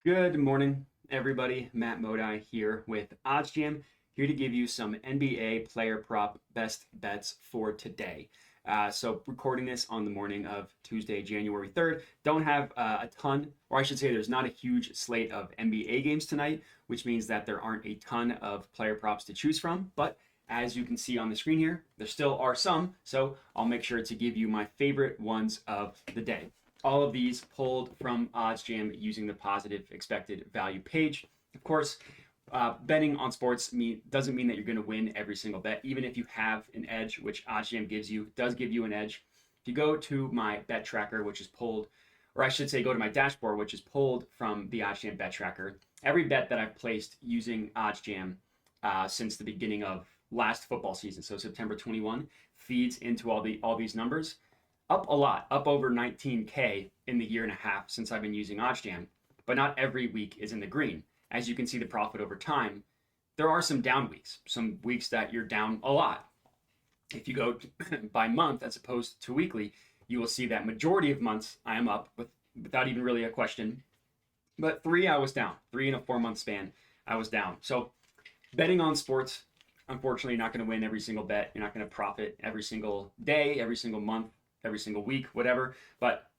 Good morning, everybody. Matt Modi here with OddsJam, here to give you some NBA player prop best bets for today. So, recording this on the morning of Tuesday, January 3rd. Don't have a ton, or I should say, there's not a huge slate of NBA games tonight, which means that there aren't a ton of player props to choose from. But as you can see on the screen here, there still are some. So, I'll make sure to give you my favorite ones of the day. All of these pulled from OddsJam using the positive expected value page. Of course, betting on sports doesn't mean that you're going to win every single bet, even if you have an edge, which OddsJam does give you an edge. If you go to my bet tracker, which is pulled, or I should say go to my dashboard, which is pulled from the OddsJam bet tracker, every bet that I've placed using OddsJam since the beginning of last football season, so September 21, feeds into all these numbers. Up a lot, up over 19K in the year and a half since I've been using OddsJam, but not every week is in the green. As you can see the profit over time, there are some down weeks, some weeks that you're down a lot. If you go by month as opposed to weekly, you will see that majority of months I am up without even really a question. But three, I was down. 3 in a 4-month span, I was down. So betting on sports, unfortunately, you're not going to win every single bet. You're not going to profit every single day, every single month, every single week, whatever. But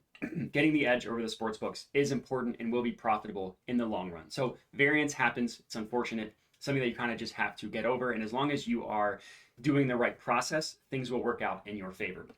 getting the edge over the sports books is important and will be profitable in the long run. So variance happens. It's unfortunate, something that you kind of just have to get over. And as long as you are doing the right process, things will work out in your favor.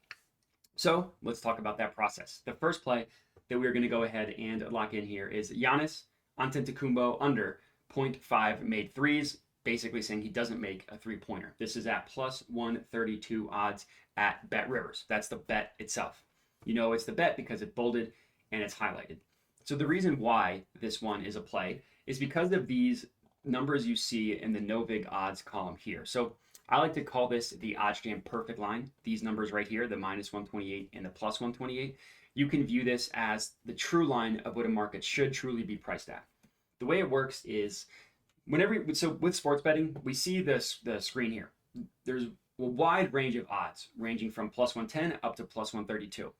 So let's talk about that process. The first play that we're going to go ahead and lock in here is Giannis Antetokounmpo under 0.5 made threes, basically saying he doesn't make a three-pointer. This is at plus 132 odds at Bet Rivers. That's the bet itself. You know it's the bet because it's bolded and it's highlighted. So the reason why this one is a play is because of these numbers you see in the no-vig odds column here. So I like to call this the OddsJam perfect line. These numbers right here, the minus 128 and the plus 128, you can view this as the true line of what a market should truly be priced at. The way it works is so with sports betting, we see the screen here. There's a wide range of odds, ranging from plus 110 up to plus 132.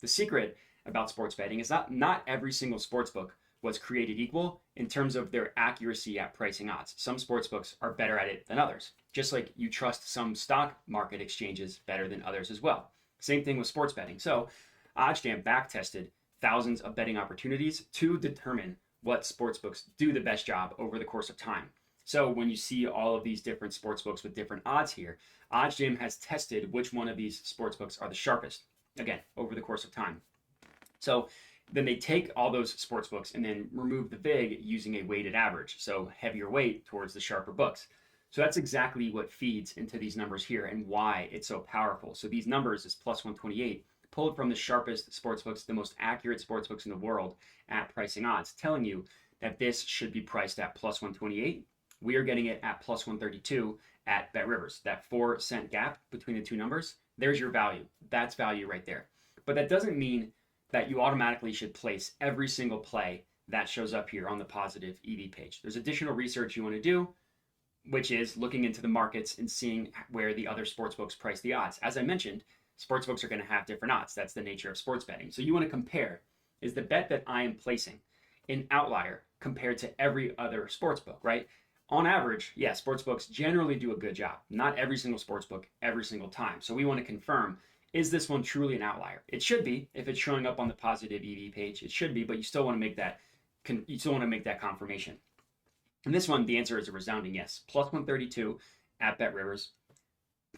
The secret about sports betting is not every single sports book was created equal in terms of their accuracy at pricing odds. Some sports books are better at it than others, just like you trust some stock market exchanges better than others as well. Same thing with sports betting. So OddsJam back tested thousands of betting opportunities to determine what sportsbooks do the best job over the course of time. So when you see all of these different sportsbooks with different odds here, OddsJam has tested which one of these sportsbooks are the sharpest, again, over the course of time. So then they take all those sportsbooks and then remove the VIG using a weighted average, so heavier weight towards the sharper books. So that's exactly what feeds into these numbers here and why it's so powerful. So these numbers is plus 128 pulled from the sharpest sportsbooks, the most accurate sportsbooks in the world at pricing odds, telling you that this should be priced at plus 128. We are getting it at plus 132 at Bet Rivers. That 4-cent gap between the two numbers, there's your value. That's value right there. But that doesn't mean that you automatically should place every single play that shows up here on the positive EV page. There's additional research you want to do, which is looking into the markets and seeing where the other sportsbooks price the odds. As I mentioned, sportsbooks are going to have different odds. That's the nature of sports betting. So you want to compare, is the bet that I am placing an outlier compared to every other sportsbook, right? On average, yeah, sportsbooks generally do a good job. Not every single sportsbook every single time. So we want to confirm, is this one truly an outlier? It should be. If it's showing up on the positive EV page, it should be, but you still want to make that confirmation. And this one, the answer is a resounding yes. Plus 132 at Bet Rivers.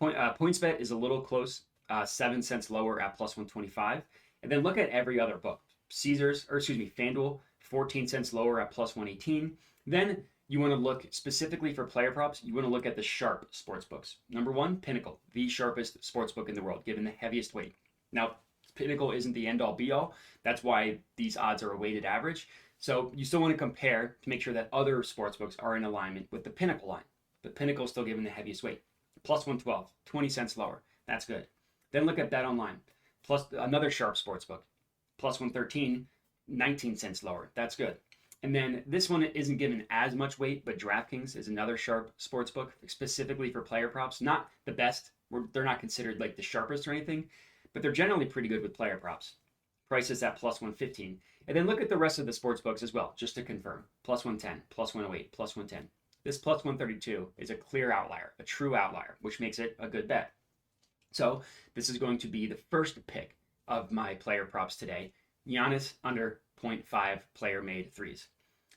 PointsBet is a little close, 7 cents lower at plus 125. And then look at every other book. FanDuel, 14 cents lower at plus 118. Then you want to look specifically for player props. You want to look at the sharp sports books. Number one, Pinnacle, the sharpest sports book in the world, given the heaviest weight. Now, Pinnacle isn't the end all be all. That's why these odds are a weighted average. So you still want to compare to make sure that other sports books are in alignment with the Pinnacle line. But Pinnacle is still given the heaviest weight. Plus 112, 20 cents lower. That's good. Then look at Bet Online, plus another sharp sports book. Plus 113, 19 cents lower. That's good. And then this one isn't given as much weight, but DraftKings is another sharp sports book specifically for player props. Not the best. They're not considered like the sharpest or anything, but they're generally pretty good with player props. Prices at plus 115. And then look at the rest of the sports books as well, just to confirm. Plus 110, plus 108, plus 110. This plus 132 is a clear outlier, a true outlier, which makes it a good bet. So this is going to be the first pick of my player props today. Giannis under 0.5 player made threes.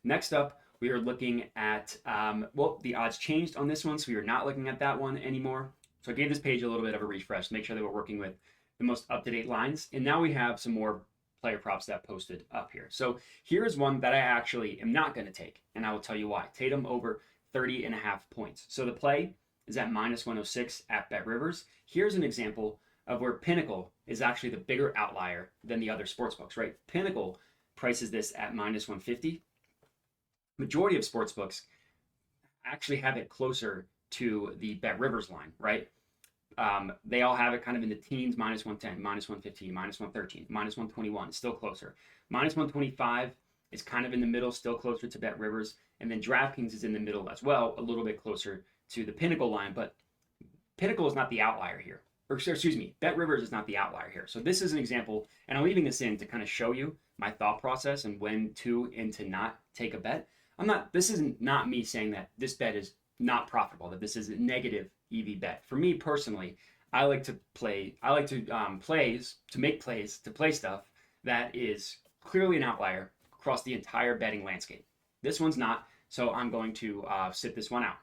Next up, we are looking at, the odds changed on this one, so we are not looking at that one anymore. So I gave this page a little bit of a refresh to make sure that we're working with the most up-to-date lines. And now we have some more player props that posted up here. So here's one that I actually am not going to take, and I will tell you why. Tatum over 30.5 points. So the play is at minus 106 at BetRivers. Here's an example of where Pinnacle is actually the bigger outlier than the other sportsbooks, right? Pinnacle prices this at minus 150. Majority of sportsbooks actually have it closer to the BetRivers line, right? They all have it kind of in the teens, minus 110, minus 115, minus 113, minus 121, still closer. Minus 125 is kind of in the middle, still closer to BetRivers. And then DraftKings is in the middle as well, a little bit closer to the Pinnacle line. But Pinnacle is not the outlier here. Or excuse me, BetRivers is not the outlier here. So this is an example, and I'm leaving this in to kind of show you my thought process and when to and to not take a bet. This is not me saying that this bet is not profitable, that this is a negative EV bet. For me personally, I like to play stuff that is clearly an outlier across the entire betting landscape. This one's not, so I'm going to sit this one out.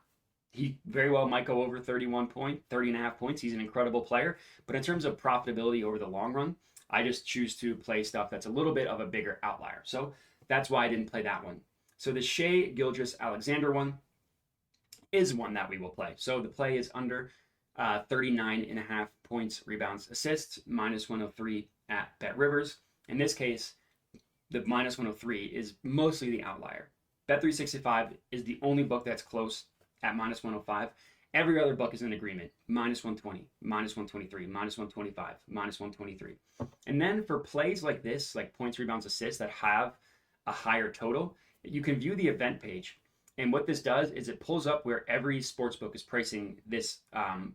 He very well might go over 30.5 points. He's an incredible player, but in terms of profitability over the long run, I just choose to play stuff that's a little bit of a bigger outlier. So that's why I didn't play that one. So the Shai Gilgeous-Alexander one is one that we will play. So the play is under 39.5 points, rebounds, assists, minus 103 at BetRivers. In this case, the minus 103 is mostly the outlier. Bet365 is the only book that's close at minus 105. Every other book is in agreement. Minus 120, minus 123, minus 125, minus 123. And then for plays like this, like points, rebounds, assists that have a higher total, you can view the event page. And what this does is it pulls up where every sportsbook is pricing this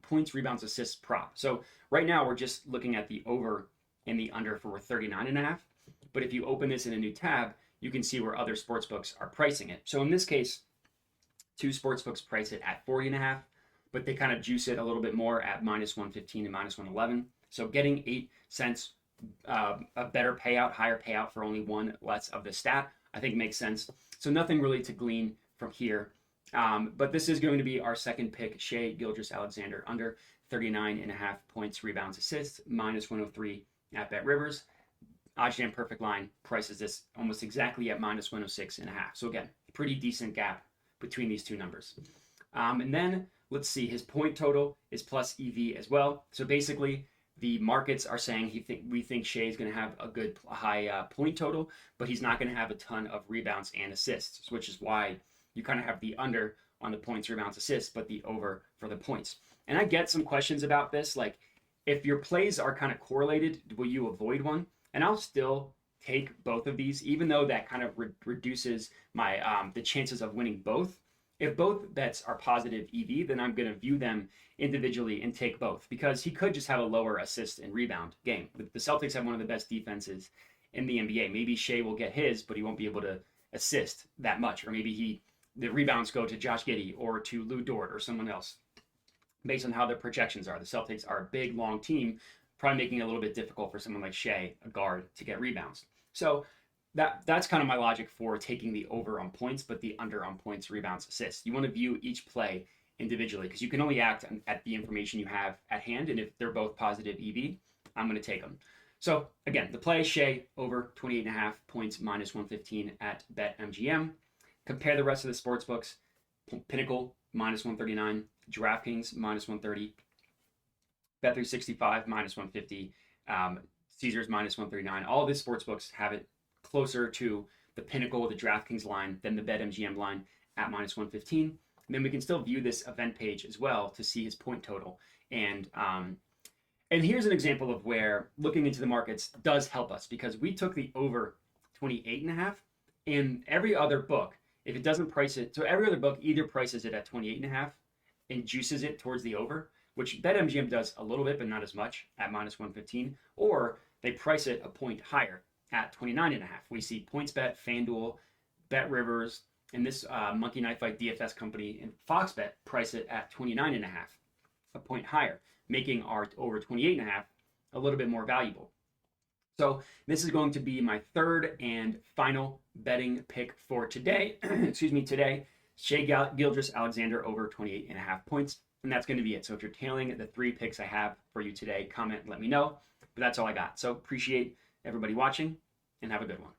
points, rebounds, assists prop. So right now we're just looking at the over and the under for 39.5. But if you open this in a new tab, you can see where other sportsbooks are pricing it. So in this case, two sportsbooks price it at 40.5, but they kind of juice it a little bit more at minus 115 and minus 111. So getting 8 cents, a better payout, higher payout for only one less of the stat, I think makes sense. So nothing really to glean from here. But this is going to be our second pick, Shai Gilgeous-Alexander, under 39.5 points, rebounds, assists, minus 103 at BetRivers. OddsJam Perfect Line prices this almost exactly at minus 106.5. So again, pretty decent gap between these two numbers. And then let's see, his point total is plus EV as well. So basically, the markets are saying we think Shai is going to have a high point total, but he's not going to have a ton of rebounds and assists, which is why you kind of have the under on the points, rebounds, assists, but the over for the points. And I get some questions about this, like if your plays are kind of correlated, will you avoid one? And I'll still take both of these, even though that kind of reduces my the chances of winning both. If both bets are positive EV, then I'm going to view them individually and take both, because he could just have a lower assist and rebound game. The Celtics have one of the best defenses in the NBA. Maybe Shai will get his, but he won't be able to assist that much. Or maybe the rebounds go to Josh Giddey or to Lou Dort or someone else, based on how their projections are. The Celtics are a big, long team, probably making it a little bit difficult for someone like Shai, a guard, to get rebounds. So that's kind of my logic for taking the over on points, but the under on points, rebounds, assists. You want to view each play individually, because you can only act at the information you have at hand. And if they're both positive EV, I'm going to take them. So again, the play, Shai over 28.5 points, minus 115 at BetMGM. Compare the rest of the sports books. Pinnacle, minus 139. DraftKings, minus 130. Bet365, minus 150. Caesars, minus 139. All of these sports books have it closer to the Pinnacle, the DraftKings line, than the BetMGM line at minus 115. And then we can still view this event page as well to see his point total. And here's an example of where looking into the markets does help us, because we took the over 28.5, and every other book, if it doesn't price it, so every other book either prices it at 28.5 and juices it towards the over, which BetMGM does a little bit, but not as much, at minus 115, or they price it a point higher at 29.5. We see PointsBet, FanDuel, Bet Rivers, and this Monkey Knife Fight DFS company and Fox Bet price it at 29.5, a point higher, making our over 28.5 a little bit more valuable. So this is going to be my third and final betting pick for today. Excuse me, today. Shai Gilgeous-Alexander over 28.5 points. And that's going to be it. So if you're tailing the 3 picks I have for you today, comment and let me know. But that's all I got. So appreciate everybody watching and have a good one.